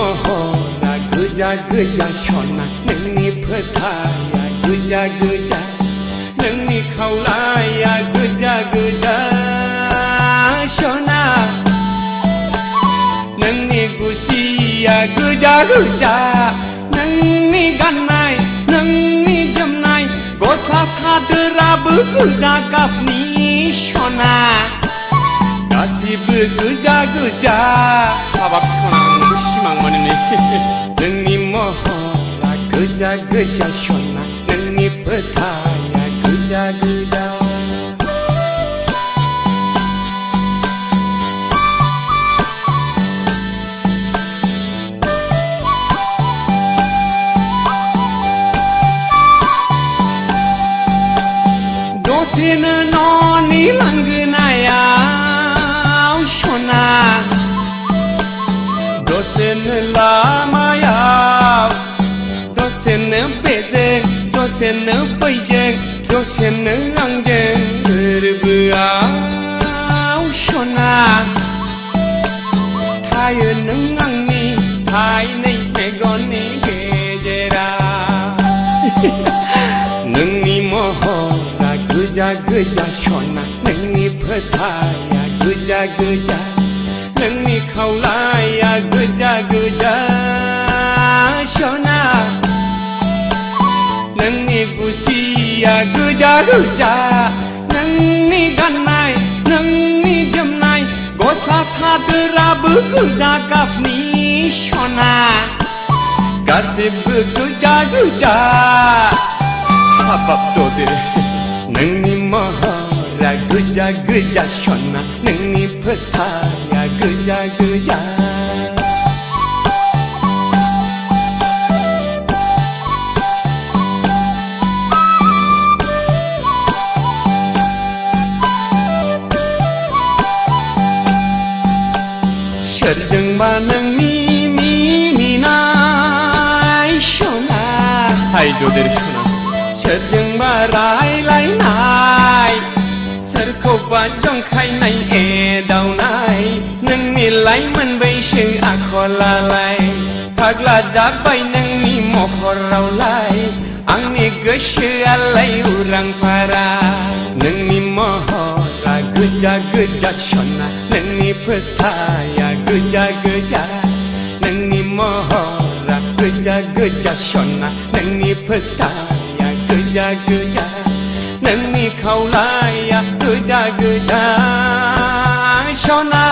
महरा गोजा गोजा सना नोंनि फोथाया गोजा गोजा नोंनि खावलाया गोजा गोजा सना नोंनि गुस्थिया गोजा गोजा नोंनि गाननाय नोंनि जोमनाय गस्ला सादोराबो गोजा गाबनि सना गासिबो गोजा गोजा हाबाब सना नोंखौ सिमां मोनो नोंनि महरा गोजा गोजा सना नोंनि फोथाया गोजा गोजा दसेनो न'नि लांगोनायाव सना दसेनो लामायाव दसेनो बेजों दसेनो बैजों दसेनो आंजों गोरबोआव सना थायो नों आंनि थाइनै मेगननि गेजेराव नोंनि महरा गोजा गोजा सना नोंनि फोथाया गोजा गोजा नोंनि खावलाया गोजा गोजा सना नोंनि गुस्थिया गोजा गोजा नोंनि गाननाय नोंनि जोमनाय गस्ला सादोराबो गोजा गाबनि सना गासिबो गोजा गोजा हाबाब ददे नोंनि महरा गोजा गोजा सना नोंनि फोथाया गोजा गोजा सोरजोंबा नोंनि मिनिनाय सना हाय ददेर सना सोरजोंबा रायलायनाय सोरखौबा जंखायनाय एदावनाय नोंनि लाइमोन बैसो आखलालाय फाग्ला जाबाय नोंनि महरावलाय आंनि गोसोआलाय उरां फारा नोंनि महरा गोजा गोजा सना नोंनि फोथाया गोजा गोजा नोंनि महरा गोजा गोजा सना नोंनि फोथाया गोजा गोजा नोंनि खावलाया गोजा गोजा सना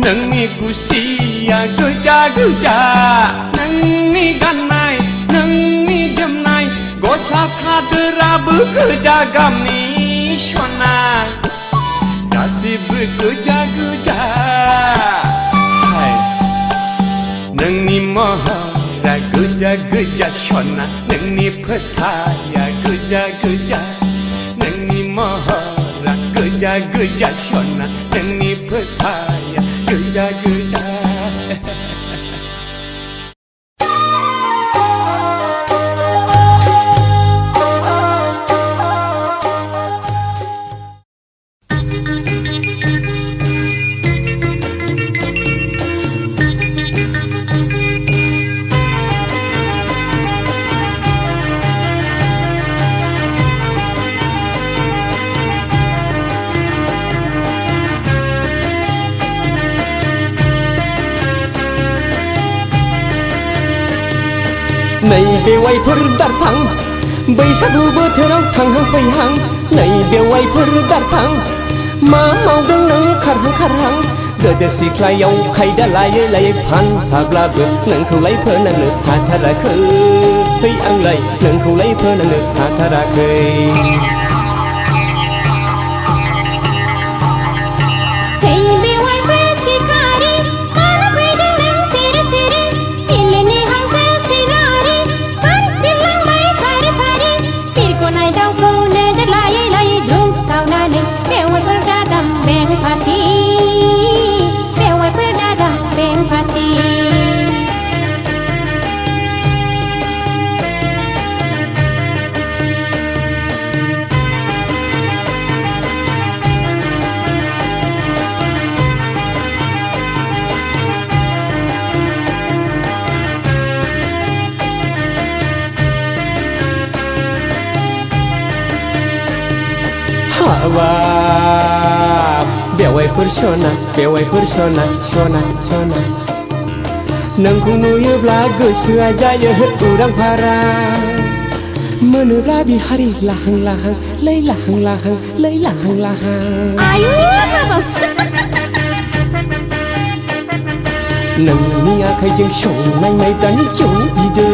नोंनि गुस्थिया गोजा गोजा नोंनि गाननाय नोंनि जोमनाय गस्ला सादोराबो गोजा गाबनि सना गासिबो गोजा गोजा नोंनि महरा गोजा गोजा सना नोंनि फोथाया गोजा गोजा नोंनि महरा गोजा गोजा सना नोंनि फोथाया गोजा गोजा नैबे वाइफोर दारफां बैसागु बोथोराव थांहां फैहां नैबे वाइफोर दारफां मा मावदों नों खारहां खारहां गोदो सिख्लायाव खायदा लायै लायै फान साब्लाबो नोंखौलाय फोनांनो हाथाराखै आंलाय नोंखौलाय फोनांनो हाथाराखै हाबाब बेवाइफोर सना बेवाइफोर सना सना सना नोंखौ नुयोब्ला गोसोआ जायो उरां फारां मोनोब्ला बिहारि लाहां लाहां लै लाहां लाहां लै लाहां लाहां आयु हाबाब नोंनि आखाइजों संनाय माइब्रानि जौ बिदै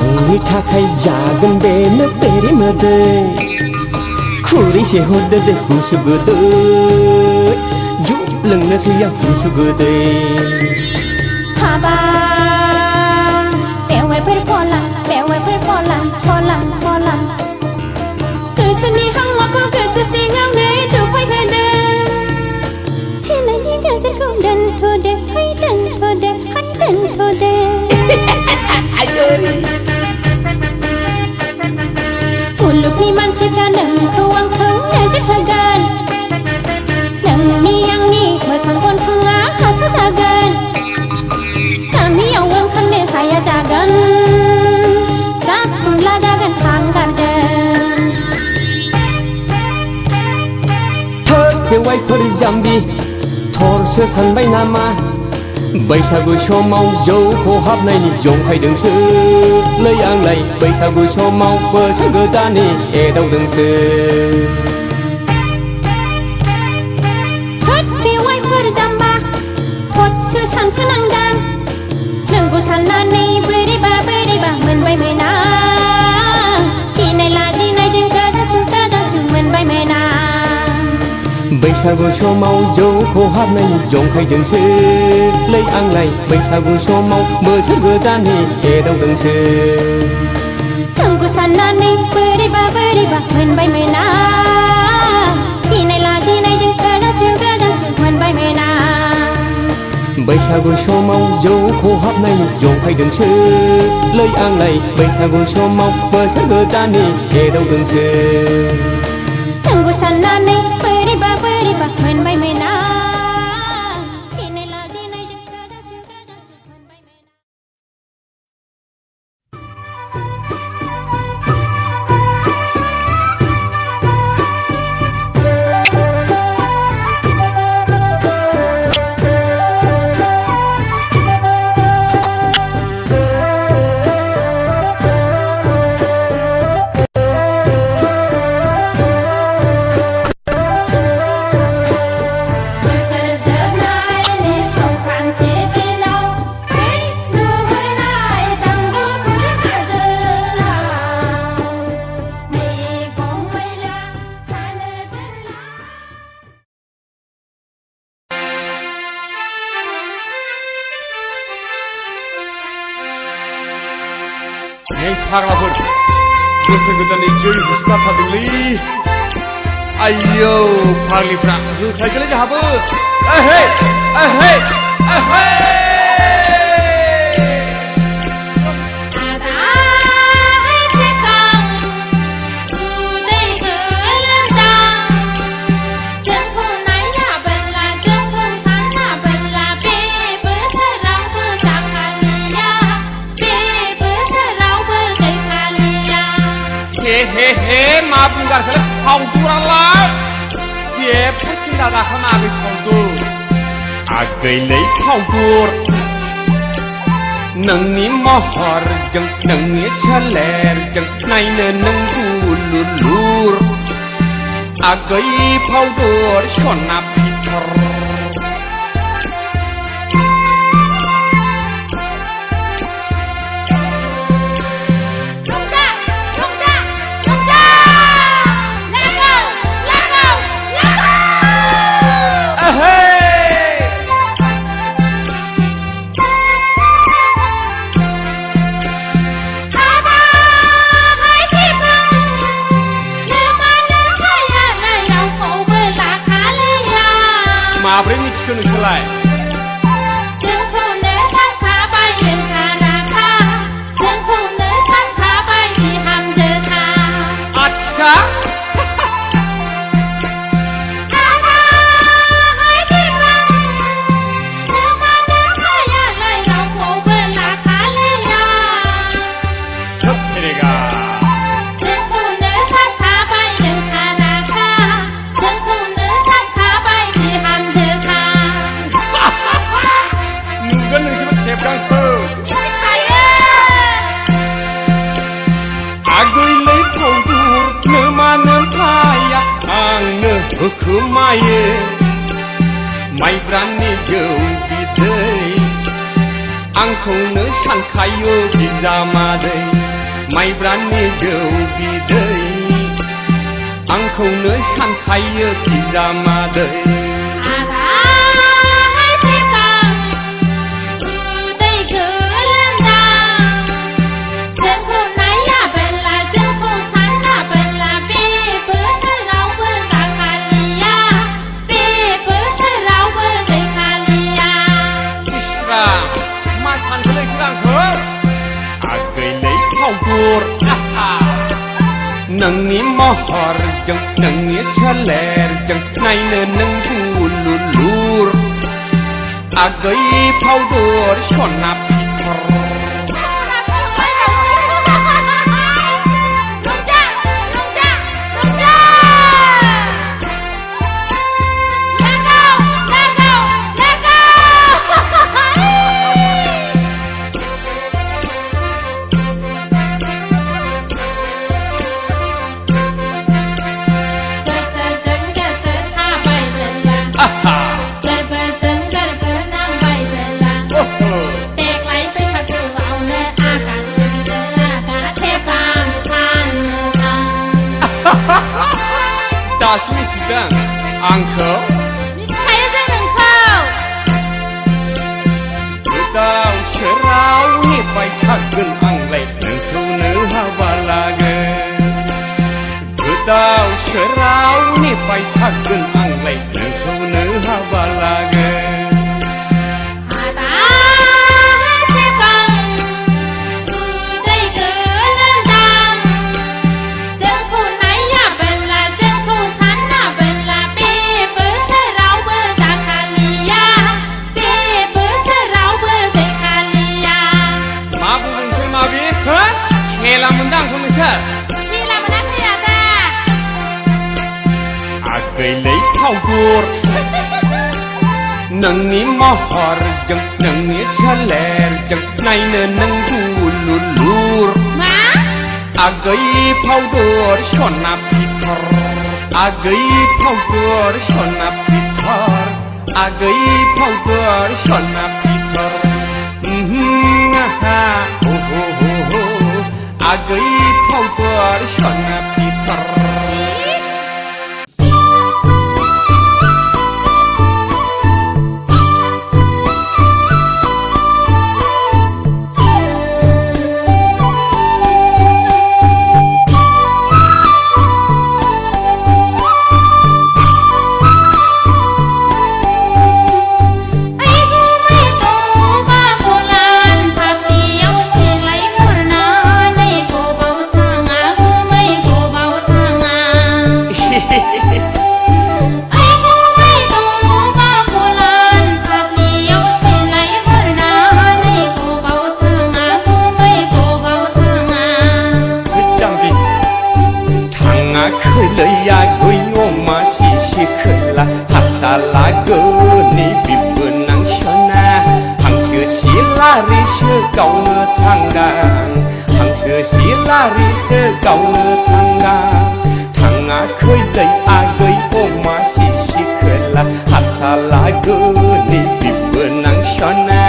आंनि थाखाय जागोन बेनो बेरे मोदै खुरैसे हरदो दे गुसु गोदै ज' लोंनोसै आं गुसु गोदै हाबाब बेवाइफोर फला बेवाइफोर फला फला फला गोसोनि हांमाखौ गोसो सिङावनो दौफायहोदों सिनायनि गोजोनखौ दोनथ'दो हाय दोनथ'दो हाय दोनथ'दो मुलुगनि मानसिफ्रा नोंखौ आंखौ नोजोर होगोन नोंनि आंनि मोखां गन्थङा हास'जागोन गामियाव ओंखारनो हाया जागोन गाबुंला जागोन हांगारजों थोद बेवाइफोर जाम्बि थरसो सानबाय नामा बैसागु समाव जौ खहाबनायनि जंखायदोंसो लै आंलाय बैसागु समाव बोसोर गोदाननि एदावदोंसो थोद बेवाइफोर जाम्बा थदसो सानखोनांदां नोंखौ साननानै बोरैबा बोरैबा मोनबाय मोना गिनाय लाजिनायजों गोदासु मोनबाय मोना बैसागु समाव जौ खहाबनायनि जंखायदोंसो लै आंलाय बैसागु समाव बोसोर गोदाननि एदावदोंसो नोंखौ साननानै बोरैबा बोरैबा मोनबाय मोना गिनाय लाजिनायजों गोदासु मोनबाय मोना बैसागु समाव जौ खहाबनायनि जंखायदोंसो लै आंलाय बैसागु समाव बोसोर गोदाननि एदावदोंसो नोंखौ साननानै बोरैबा बोरैबा मोनबाय मोना गिनाय लाजिनायजों गोदासु मोनबाय मोना Hey, 파라볼 बोसोर गोदाननि जय हुस्का थादोंलै आयौ फाग्लिफ्रा होख्लायगोनलै जोंहाबो एहे एहे एहे मा बुंगारखो फावदुरालाय जेबो सिन्था दाखानाङाखै फावदुर आगैलै फावदुर नोंनि महरजों नोंनि सोलेरजों नायनो नों दुलुलुर आगै फावदुर सना बिथर आंखौनो सानखायो बिजामादै माइब्रानि जौ बिदै आंखौनो सानखायो बिजामादै नोंनि महरजों नोंनि सोलेरजों नायनो नों दुलुलुर आगै फावदर सना फिथर दासिम मिथिदों आंखौ मिथिखायो जों नोंखौ गोदाव सोराव नेबाय थागोन आंलाय नोंखौनो हाबा लागोन गोदाव सोराव नेबाय थागोन आंलाय नोंखौनो हाबा लागोन खेला मोनदों आंखौ नोंसोर खेला मोनाखै आदा आगैलै फावदर नोंनि महरजों नोंनि सोलेरजों नायनो नों दुलुलुर मा आगै फावदर सना फिथर आगै फावदर सना फिथर आगै फावदर सना फिथर आगै फावदर सना फिथर खोलैया गै अमा सिसि खोला हारसाला गोनि बिबोनां सना हांसो सिलारिसो गावनो थांगां हांसो सिलारिसो गावनो थांगां थाङाखैलै आगै अमा सिसि खोला हारसाला गोनि बिबोनां सना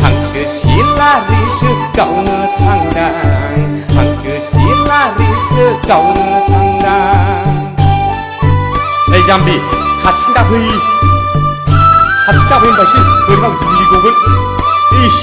हांसो सिलारिसो गावनो थांगां हांसो सिलारिसो गावनो थांगां नै जाम्बि खाथिं दाफै होनबासो बोरैबा गुलि गगोन इस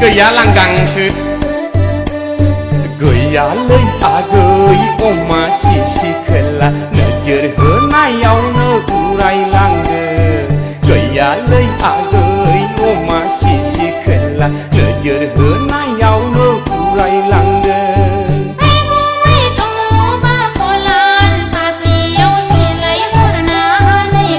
गैया लांगांसो गैयालै आगै अमा सिसि खोला नोजोर होनायावनो उरायलाङो गैयालै आगै अमा सिसि खोला नोजोर होनायावनो उरायलाङो मैगं मैगं बा फलान फाफ्लियाव सिलाय हरनानै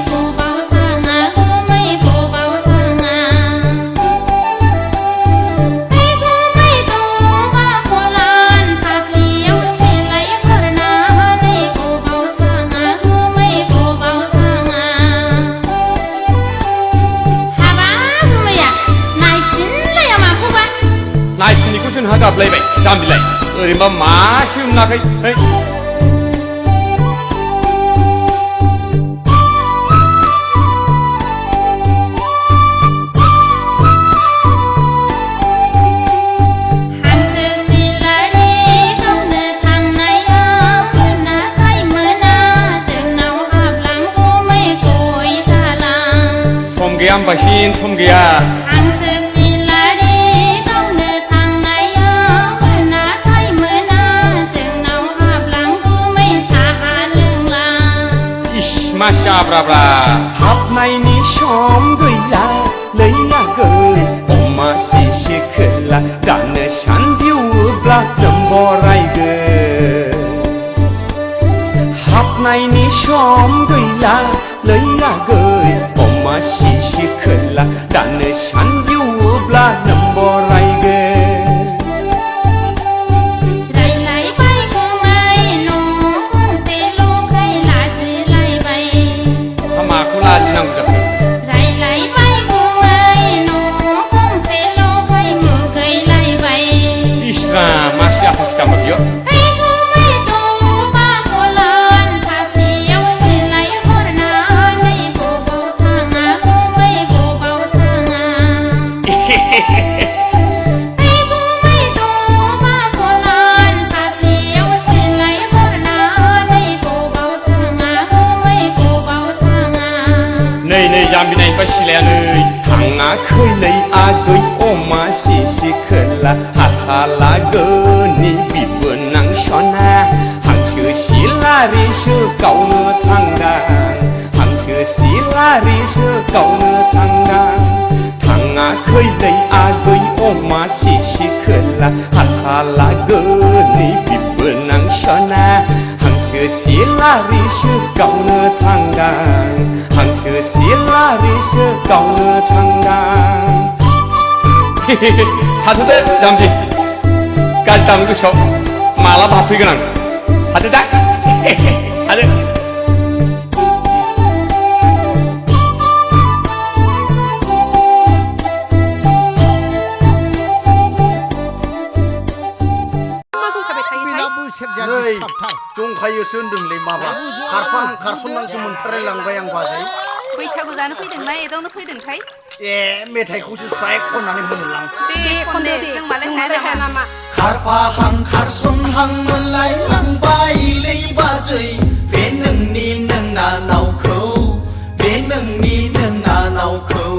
ओरैनोबा मासेबो मोनाखै है gaya basin som gaya हांसो सिलारि गावनो थांनायाव मोना थाइ मोना जोंनाव हाबलांगौमै साहा लोंलां इस मासि आब्राब्रा हाबनायनि सम गैला लैयागै अमा सिसि खोला दानो सानजिउब्ला जों बरायगोन हाबनायनि सम गैला लैयागै अमा सिसि खोला दानो सानजिउब्ला जों बरायगोन रायलायबाय गुमै न' गंसेल'खाय लाजिलायबाय माखौ लाजिनांगौ जाखो रायलायबाय गुमै न' गंसेल'खाय मुगैलायबाय इस्रा मासि आफा खिथामा बियो जाम्बिनाय बा सिलायानै थाङाखैलै आगै अमा सिसि खोला हासालागोनि बिबोनां सना हांसो सिलारिसो गावनो थांदां हांसो सिलारिसो गावनो थांदां थाङाखैलै आगै अमा सिसि खोला हासालागोनि बिबोनां सना हांसो सिलारिसो गावनो थांदां हांसो सिलारिसो गावनो थांदां थाथ'दो जाम्बि गाज्रि दामोन गोसोआव मालाबा हाबफैगोन आं थादो दा थादो जंखायोसो होनदोंलै माबा खारफां खारसननांसो मोनथारलायलांबाय आं बाजै बैसागु जानो फैदोंना एदावनो फैदोंथाय ए मेथाइखौसो स्राय खननानै होनोलां दे खनदो जों मालाय हाया नामा खारफाहां खारसनहां मोनलायलांबायलै बाजै बे नोंनि नोंना नावखौ बे नोंनि नोंना नावखौ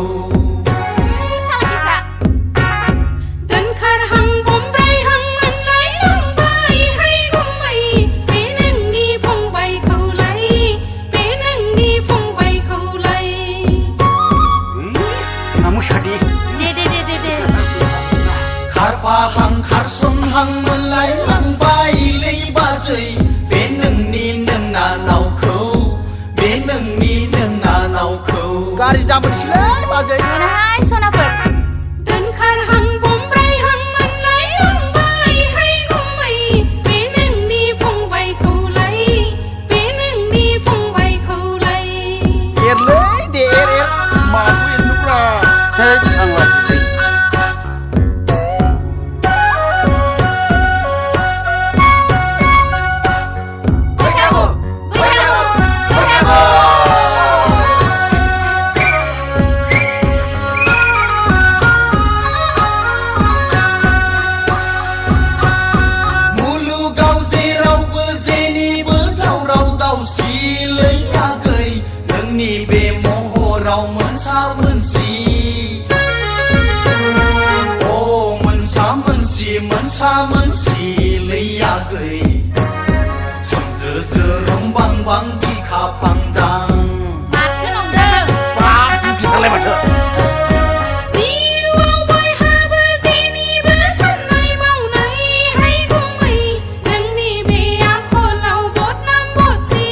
खारफाहां खारसनहां मोनलायलांबायलै बाजै बे नोंनि नोंना नावखौ बे नोंनि नोंना नावखौ गारि जाबोनोसैलै बाजै मोनाहाय सनाफोर दोनखारहां बमब्रायहां मोनलायलांबायहाय गुमै बे नोंनि फंबायखौलाय बे नोंनि फंबायखौलाय एरलै दे एर माखौ एरनोब्रा है आं लाजिलै मोनसा मोनसिलै आगै सोमज्रो रंबां बां बिखा फांदां माथो नंदों बाथु खिथालाय माथो जिउआव बयहाबो जेनिबो साननाय मावनायहाय गुमै नोंनि बे आखलाव बदनाम बदसि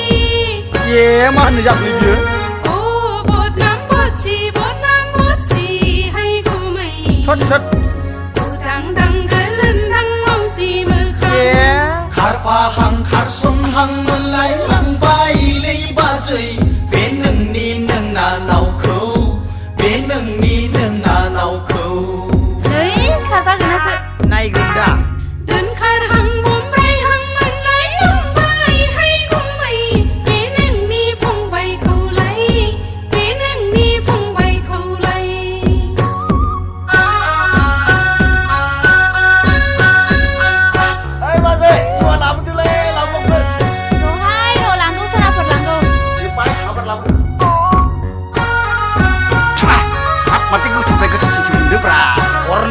ए मा होननो जाखो बियो अ बदनाम बदसि हाय गुमै थोद खारफाहां खारसनहां मोनलायलांबायलै बाजै बे नोंनि नोंना नावखौ बे नोंनि नोंना नावखौ खारफागोनासो नायगोन दा दोनखारहां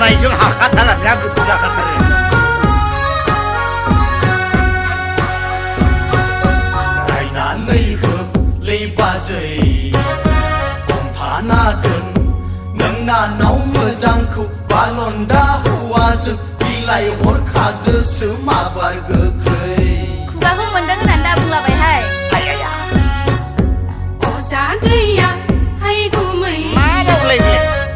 जानायजों हाखाथारा बिराद गोथाव जाखाथारो रायनानै होलै बाजै हमथाना दोन नों नानाव मोजांखौ बालन्दा हौवाजों बिलाइ हरखादोसो माबार गोख्रै खुगाखौ मोनदों होननानै दा बुंलाबायहाय अजा गैया हाय गुमै मा बावलायखो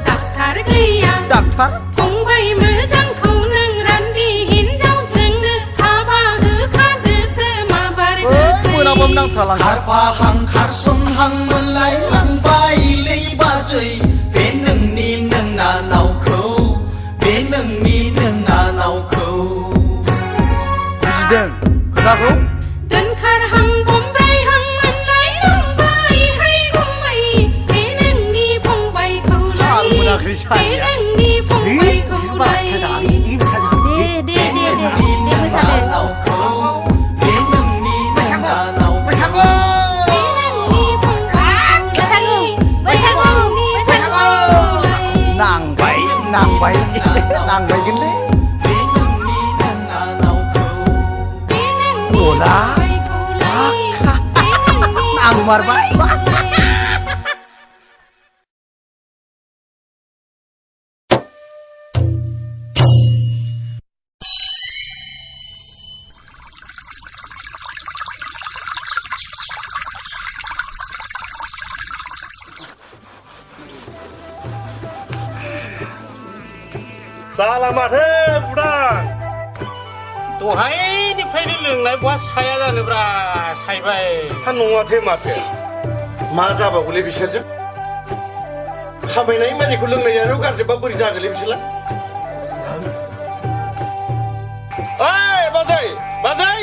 डाक्टार गैया डाक्टार फंबाय मोजांखौ नों रान्दि हिनजावजोंनो हाबा होखादोसो माबार गोख्रै मोनाबाबो नांथारलांथार खारफाहां खारसनहां मोनलायलांबायलै बाजै बे नोंनि नों नानावखौ बे नोंनि नों नानावखौ बुजिदों खोथाखौ दोनखारहां बमब्रायहां मोनलायलांबाय हाय गुमै बे नोंनि फंबायखौलाय आं मोनाखै बे सानैया नोंनि फंबायखौलाय दे मोसादो नानावखौ बे नोंनि नों नानावखौ बे नोंनि फंबायखौलाय बैसागु नांबाय नांबायगोनलै बे नोंनि नों नानावखौ बे नोंनि गला फंबायखौलाय बे नोंनि आं मारबाय जाला माथो बुदां दहायनिफ्रायनो लोंनाय बहा साया जानोब्रा सायबाय हा नङाथे माथो मा जाबावगौलै बिसोरजों खामायनाय मानिखौ लोंनायानो गारजोबा बोरै जागोनलै बिसोरलाय ओइ बाजै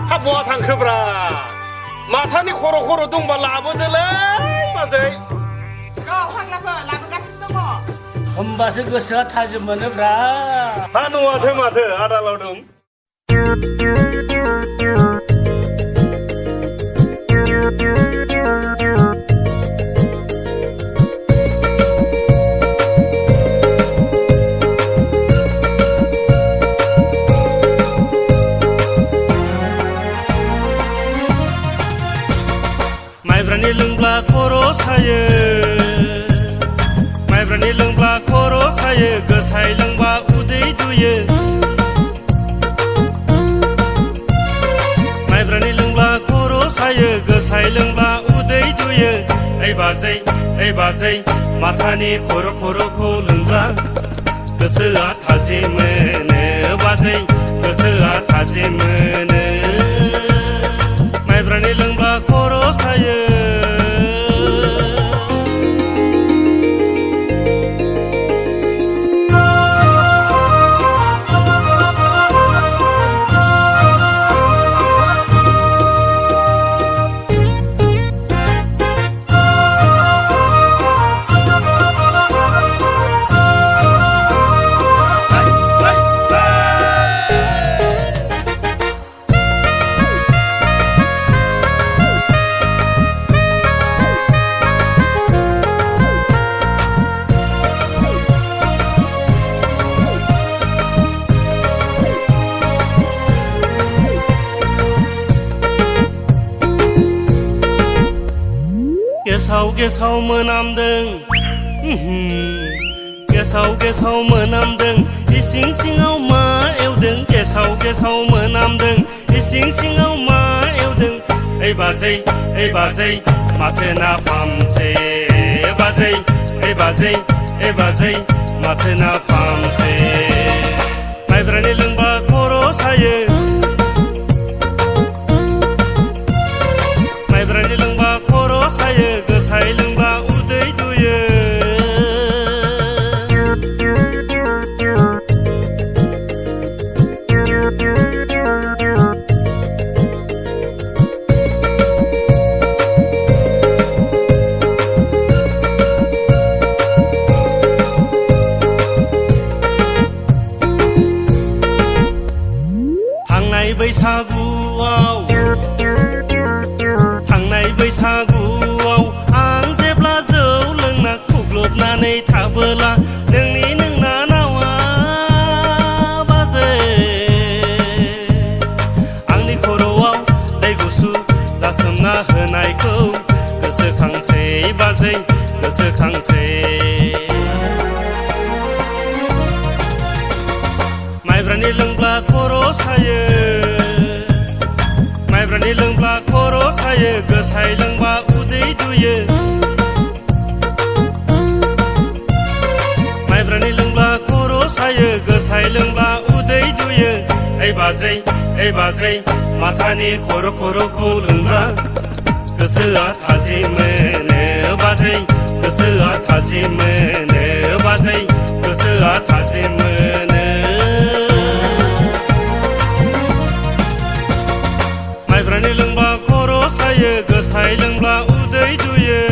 हा बहा थांखोब्रा माथानि खर' दंबा लाबोदोलै बाजै होमबासो गोसोआ थाजिम मोनोब्रा हा नङाथे माथो आदालाव दं माइब्रानि लोंब्ला खर' सायो माइब्रानि लोंब्ला खर' सायो गोसाय लोंबा उदै दुयो माइब्रानि लोंब्ला खर' सायो गोसाय लोंब्ला उदै दुयो ओइ बाजै माथानि खर'खौ लोंब्ला गोसोआ थाजिम मोनो बाजै गोसोआ थाजिम मोनो माइब्रानि लोंब्ला खर' सायो गेसाव मोनामदों गेसाव मोनामदों इसिं सिङाव मा एवदों गेसाव मोनामदों इसिं सिङाव मा एवदों ओइ बाजै माथो नाफामसै बाजै माथो नाफामसै माइब्रानि लोंबा खर' सायो माइब्रानि लोंबा खर' सायो गोसाय लोंबा उदै दुयो थांनाय बैसागुआव आं जेब्ला जौ लोंना खुग्लुबनानै थाबोला नोंनि नानावा गोसोखांसै बाजै गोसोखांसै माइब्रानि लोंब्ला खर' सायो माइब्रानि लोंब्ला खर' सायो गोसाय लोंबा उदै दुयो माइब्रानि लोंब्ला खर' सायो गोसाय लोंब्ला उदै दुयो ओइ बाजै माथानि खर'खौ लोंब्ला गोसोआ थाजिम मोनो बाजै गोसोआ थाजिम मोनो बाजै गोसोआ थाजिम मोनो माइब्रानि लोंब्ला खर' सायो गोसाय लोंब्ला उदै दुयो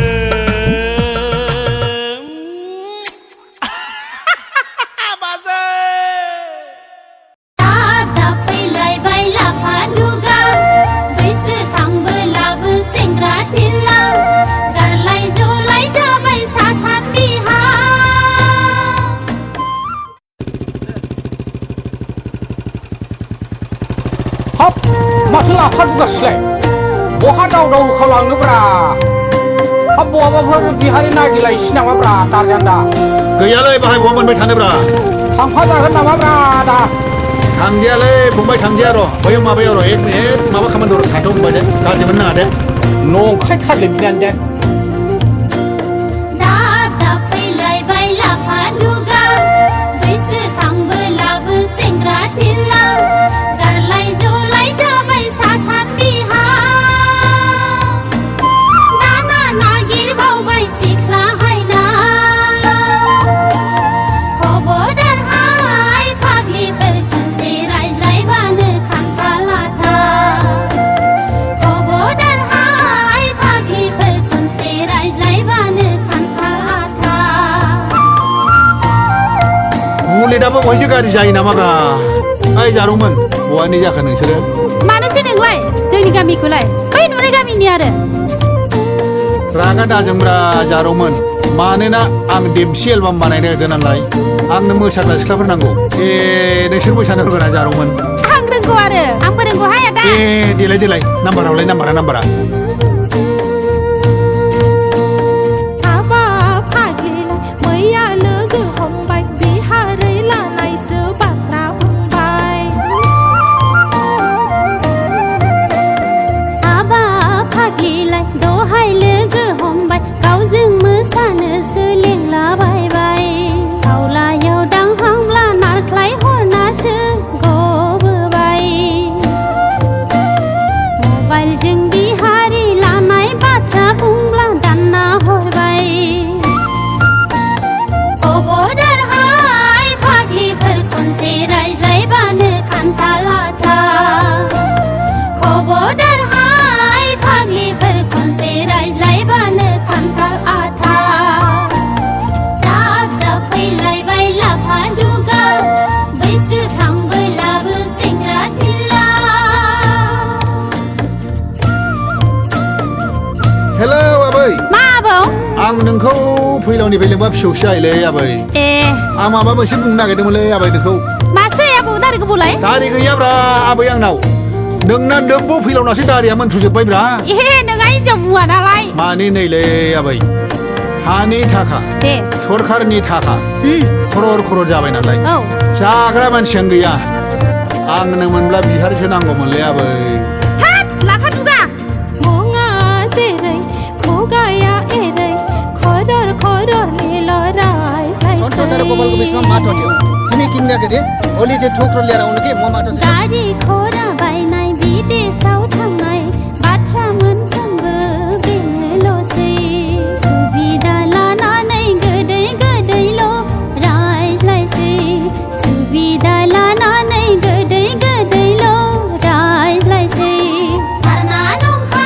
हाब माथो लाफा दुगासलाय बहा दावदाव खालामनोब्रा हाब बहाबाफोर बिहारि नागिरलायसै नामाब्रा दारजान्दा गैयालै बाहाय बहा मोनबाय थानोब्रा थांफाजागोन नामाब्रा दा थांदियालै फंबाय थांदिया र' बैयाव माबायाव र' एक मिनिट माबा खामानि दं थाथ' फंबाय दे गाज्रि मोननो नाङा दे नंखाय थारलै बिनानै दे दाबो बहायसो गाज्रि जायो नामाब्रा ओइ जारौमोन बहानि जाखो नोंसोरो मानोसै नोंलाय जोंनि गामिखौलाय बै नुनाय गामिनि आरो रागा दाजोंब्रा जारौमोन मानोना आं देमसि एलबाम बानायनो होदों नालाय आंनो मोसाग्रा सिख्लाफोर नांगौ नोंसोर मोसानो होगोन ना जारौमोन आं रोंगौ आरो आंबो रोंगौ हाय आदा देलाय नाम्बारावलाय नाम्बारा आं नोंखौ फैलावनिफ्राय लेंबा फिसौसो जायोलै आबै आं माबा मोनसे बुंनो नागिरदोंमोनलै आबै नोंखौ मासै आबौ दारि गोबावलाय दारि गैयाब्रा आबै आंनाव नोंना नोंबो फैलावनासो दारिया मोनथुजोब्बायब्रा नोंहा हिनजाव मुवा नालाय मानि नैलै आबै हानि थाखा सरखारनि थाखा खरर जाबाय नालाय जाग्रा मानसियानो गैया आंनो मोनब्ला बिहारिसो नांगौमोनलै आबै लाफा दुगा मुङा जेरै खुगाया एरै खरर लीलराय सन्तोषर गोपालको बिचमा माटो थियो तिमी किन गरे ओली चाहिँ ठोक्रो लिएर आउनु के म माटो गाडी खोरा बायनाय विदेशआव थांनाय बाथ्रा मोनफ्रोमबो बेनोल'सै सुबिदा लानानै गोदै गोदैल' रायज्लायसै सुबिदा लानानै गोदै गोदैल' रायज्लायसै थारना नंखाय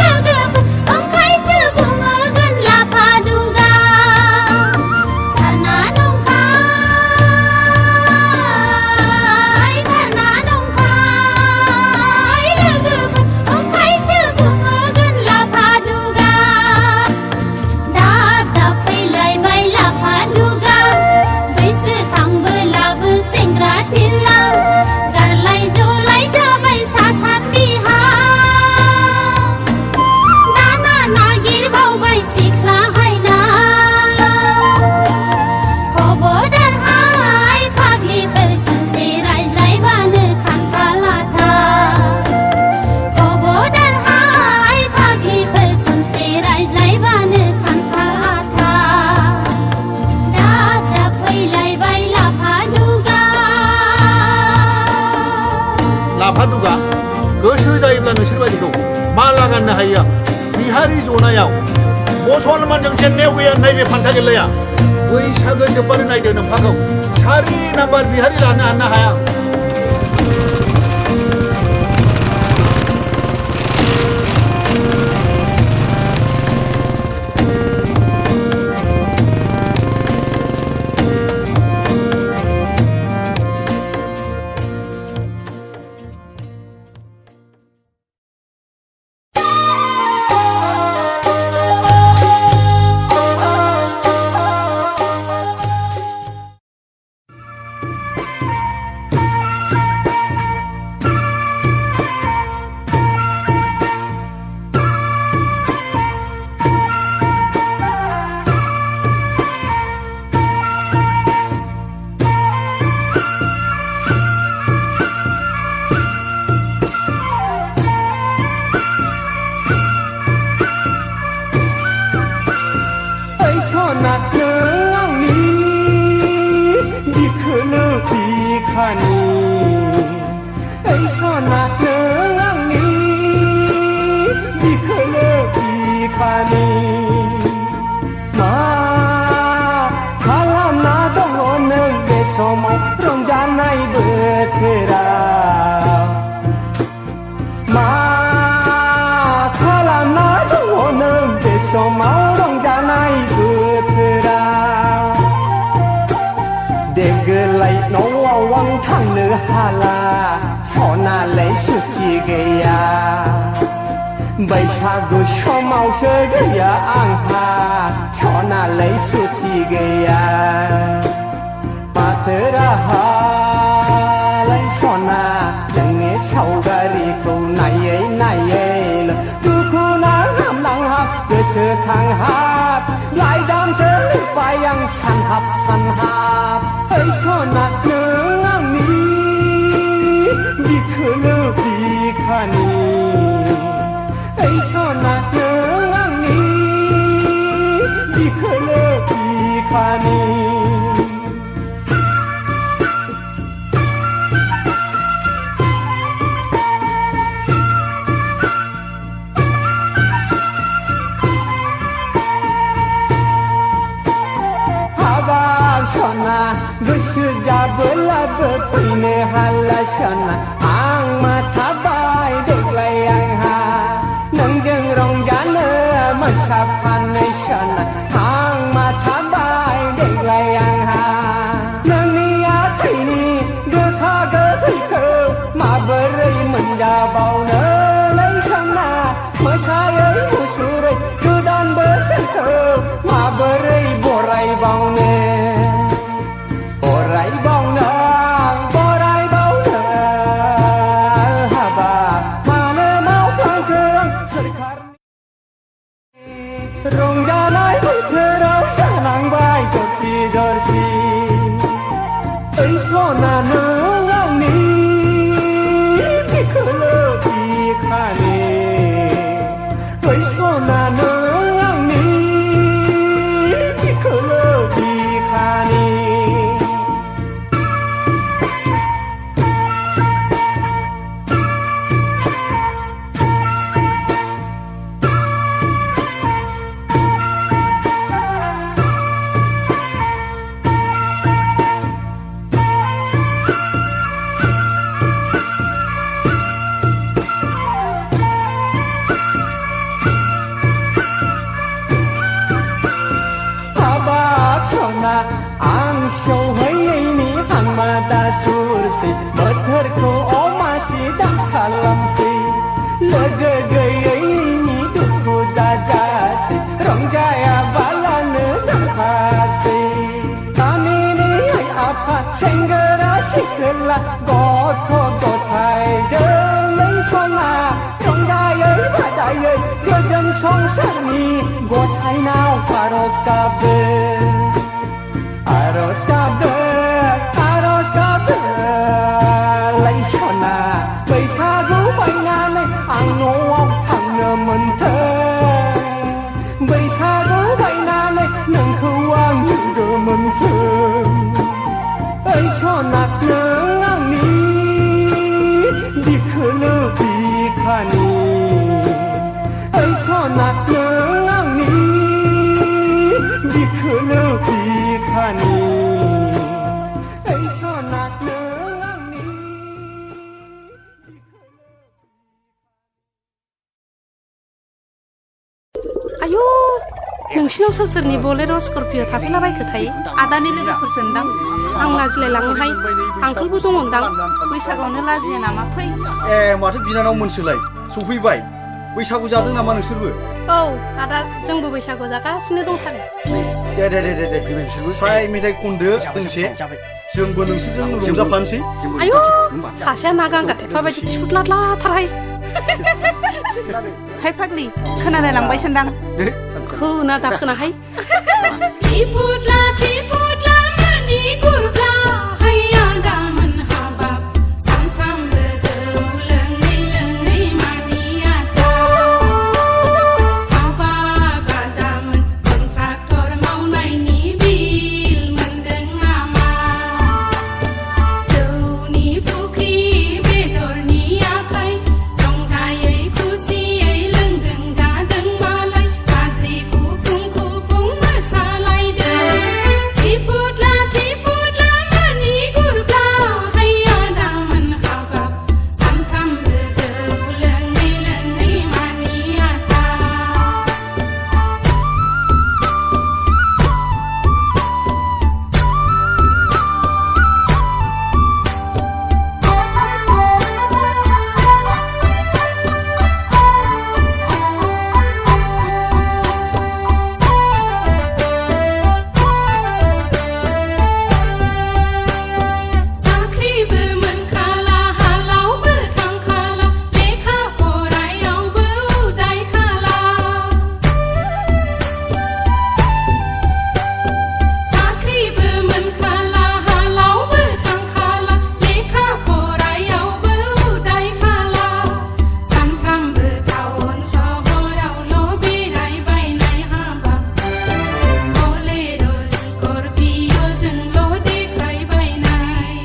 लोगोफोर ओंखायसो बुङोगोन लाफा दुगा थारना नंखाय 라파두가 거셔자입니다 너실바지고 말라간나 하이야 비하리 조나야오 모소알만 정신 내고야 나이베 판타길러야 의사가 저번에 나이 되는 파고 샤리 남발 비하리 라나 안나 하야 बैसागु समावसो गैया आंहा सनालै सुथि गैया माथो राहालाय सना जोंनि सावगारिखौ नायै नायै दुखु नांहाब गोसोखांहाब लाइजामसो लिरबाय आं सानहाब सानहाब ओइ सना नों आंनि बिखोलो बिखानि ओइ सना नों आंनि बिखोलो बिखानि हाबाब सना गोसो जाबोलाबो फैनो हाला सना आं माथाबाय देग्लाय आंहा नोंजों रंजानो मोसाफानो सना आं माथाबाय देग्लाय आंहा नोंनि आखाइनि गोखा गोखैखौ माबोरै मोनजाबावनोलै सना मोसायै मुसुरै गोदान बोसोरखौ माबोरै बरायबावनो रंजानाय बोथोराव जानांबाय दरसि दरसि ओइ सना नों आंनि बिखोलो बिखानि ओइ सना नों आंनि बिखोलो बिखानि आं सौहैयैनि हांमादा सुरसै बोथोरखौ अमासि दा खालामसै लोगो गैयैनि दुखु दाजासै रंजायाबालानो दांफासै गामिनि आइ आफा सेंग्रा सिख्ला गथ' गथाय दोलै सना रंजायै बाजायै गोजोन संसारनि गसाइनाव आरज गाबदो आरज गाबदो लै सना बैसागु बायनानै आं न'आव थांनो मोनथों बैसागु बायनानै नोंखौ आं लोगो मोनथों ओइ सना नों आंनि आयु नोंसिनाव सोर सोरनि बलेर' स्करपिय' थाफैलाबायखो थायो आदानि लोगोफोरजों दां आं लाजिलायलाङोहाय आंखोलबो दङदां बैसागोआवनो लाजिया नामा फै ए माथो बिनानाव मोनसोलाय सफैबाय बैसागु जादों नामा नोंसोरबो औ आदा जोंबो बैसागु जागासिनो दंथारो दे साय मेथाइ खनदो दोंसे जोंबो नोंसोरजों रंजाफानोसै आयु सासेया ना गांगा थेफा बायदि थिफुदलादलाथारहाय हाय फाग्लि खोनालाय लांबाय सानदां खोना दा खोनाहाय थिफुदला थिफुदला मानि गुरब्ला हैया दामोन हाबाब सानफ्रामबो जौ लोङै लोङै मानि आदा हाबाब आदामोन कन्ट्राक्टर मावनायनि बिल मोनदों नामा जौनि फुख्रि बेदरनि आखाइ रंजायै खुसियै लोंदों जादों मालाय आद्रि खुफुं खुफुं मोसालायदों थिफुदला थिफुदला मानि गुरब्ला हैया दामोन हाबाब सानफ्रामबो जौ लोङै लोङै मानि आदा साख्रिबो मोनखाला हालावबो थांखाला लेखा फरायावबो उदाय खाला साख्रिबो मोनखाला हालावबो थांखाला लेखा फरायावबो उदाय खाला सानफ्रामबो टाउन सहरावल' बेरायबायनाय हाबा बलेर' स्करपिय'जोंल' देखायबायनाय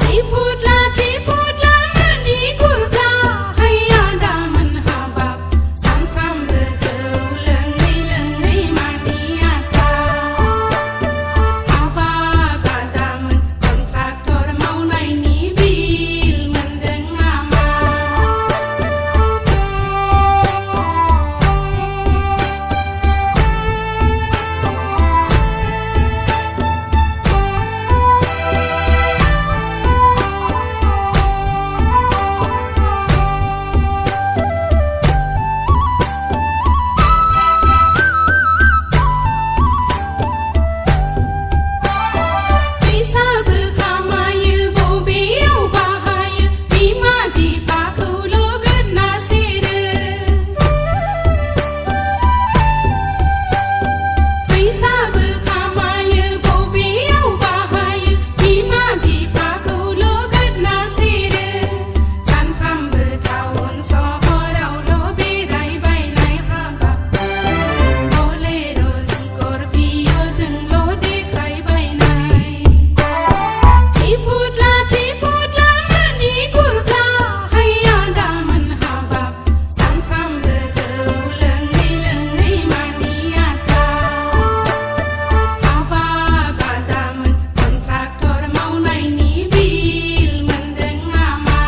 थिफुदला थिफुदला मानि गुरब्ला हैया दामोन हाबाब सानफ्रामबो जौ लोङै लोङै मानि आदा हाबाब आदामोन कन्ट्राक्टर मावनायनि बिल मोनदों नामा फैसाबो खामायो बबेयाव बाहायो बिमा बिफाखौल' गोदना सेरो फैसाबो खामायो बबेयाव बाहायो बिमा बिफाखौल' गोदना सेरो सानफ्रामबो टाउन सहरावल' बेरायबायनाय हाबाब बलेर' स्करपिय'जोंल' देखायबायनाय थिफुदला थिफुदला मानि गुरब्ला हैया दामोन हाबाब सानफ्रामबो जौ लोङै लोङै मानि आदा हाबाब आदामोन कन्ट्राक्टर मावनायनि बिल मोनदों नामा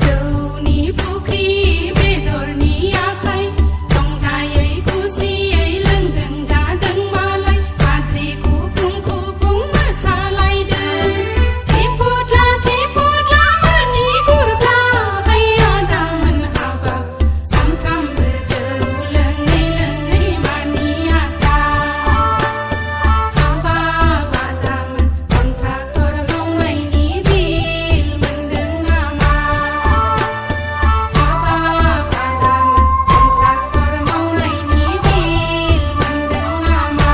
जौनि फुख्रि बेदरनि आखाइ रंजायै खुसियै लोंदों जादों मालाय आद्रि खुफुं खुफुं मोसालायदों थिफुदला थिफुदला मानि गुरब्ला हैया दामोन हाबाब सानफ्रामबो जौ लोङै लोङै मानि आदा हाबाब आदामोन कन्ट्राक्टर मावनायनि बिल मोनदों नामा हाबाब आदामोन कन्ट्राक्टर मावनायनि बिल मोनदों नामा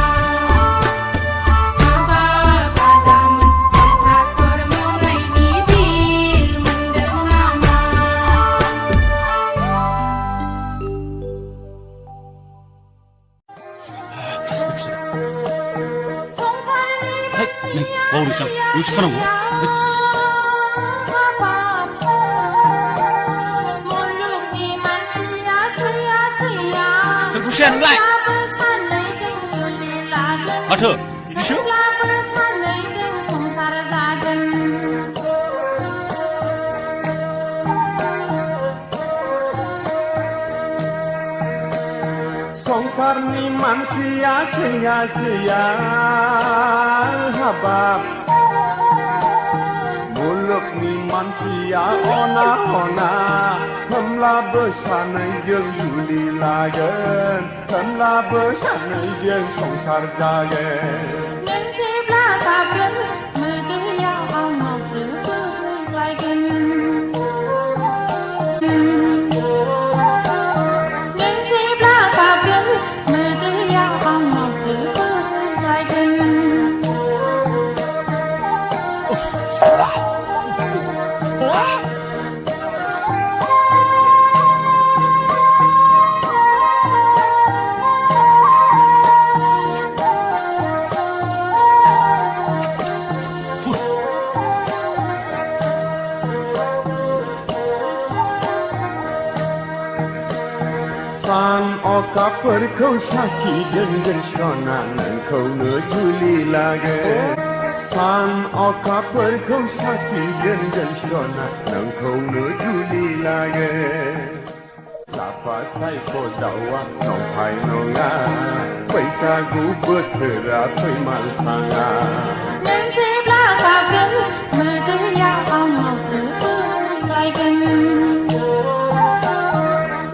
हाबाब आदामोन कन्ट्राक्टर मावनायनि बिल मोनदों नामा 마우리상 의식하는 거? 구시하는 거야 마트 이리쇼 संसारनि मानसिया सैया सैया हाबाब मुलुगनि मानसिया अना अना होमब्लाबो सानैजों जुलि लागोन होमब्लाबो सानैजों संसार जागोन नों जेब्ला गाबगोन मोदैयाव आंनावसो बोहैलायगोन नों जेब्ला गाबगोन मोदैयाव आंनावसो बोहैलायगोन सान अखाफोरखौ साखि दोनगोन सना नोंखौनो जुलि लागोन सान अखाफोरखौ साखि दोनगोन सना नोंखौनो जुलि लागोन लाफा सायख' दाउआ नंखाय नङा बैसागु बोथोरा फैमाल थाङा नों जेब्ला गाबगोन मोदैयाव आंनावसो बोहैलायगोन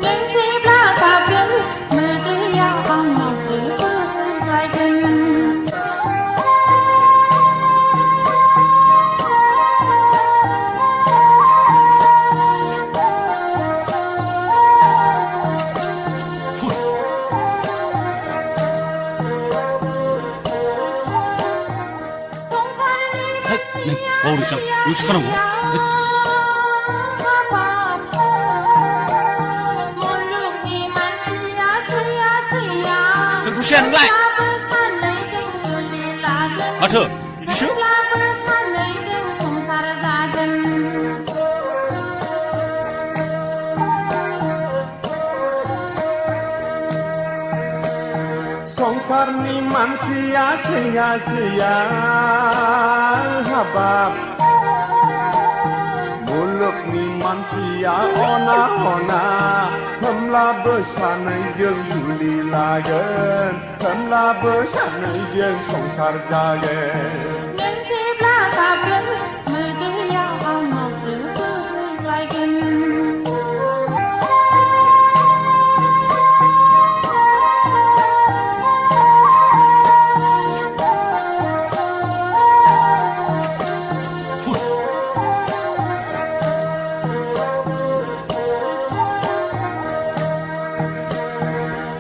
नों जेब्ला गाबगोन मोदैयाव आंनावसो बोहैलायगोन 어우리상 의식하는 거? 루시안 라이 마트 이리슈 संसारनि मानसिया सैया सैया हाबाब मुलुगनि मानसिया अना अना होमब्लाबो सानैजों जुलि लागोन होमब्लाबो सानैजों संसार जागोन नों जेब्ला गाबगोन मोदैयाव आंनावसो बोहैलायगोन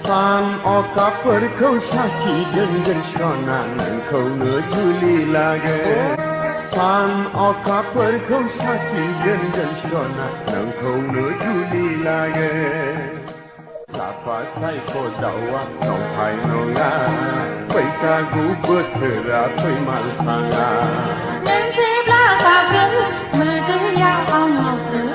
सान अखाफोरखौ साखि दोनगोन सना नोंखौनो जुलि लागोन सान अखाफोरखौ साखि दोनगोन सना नोंखौनो जुलि लागोन लाफा सायख' दाउआ नंखाय नङा बैसागु बोथोरा फैमाल थाङा नों जेब्ला गाबगोन मोदैयाव आंनावसो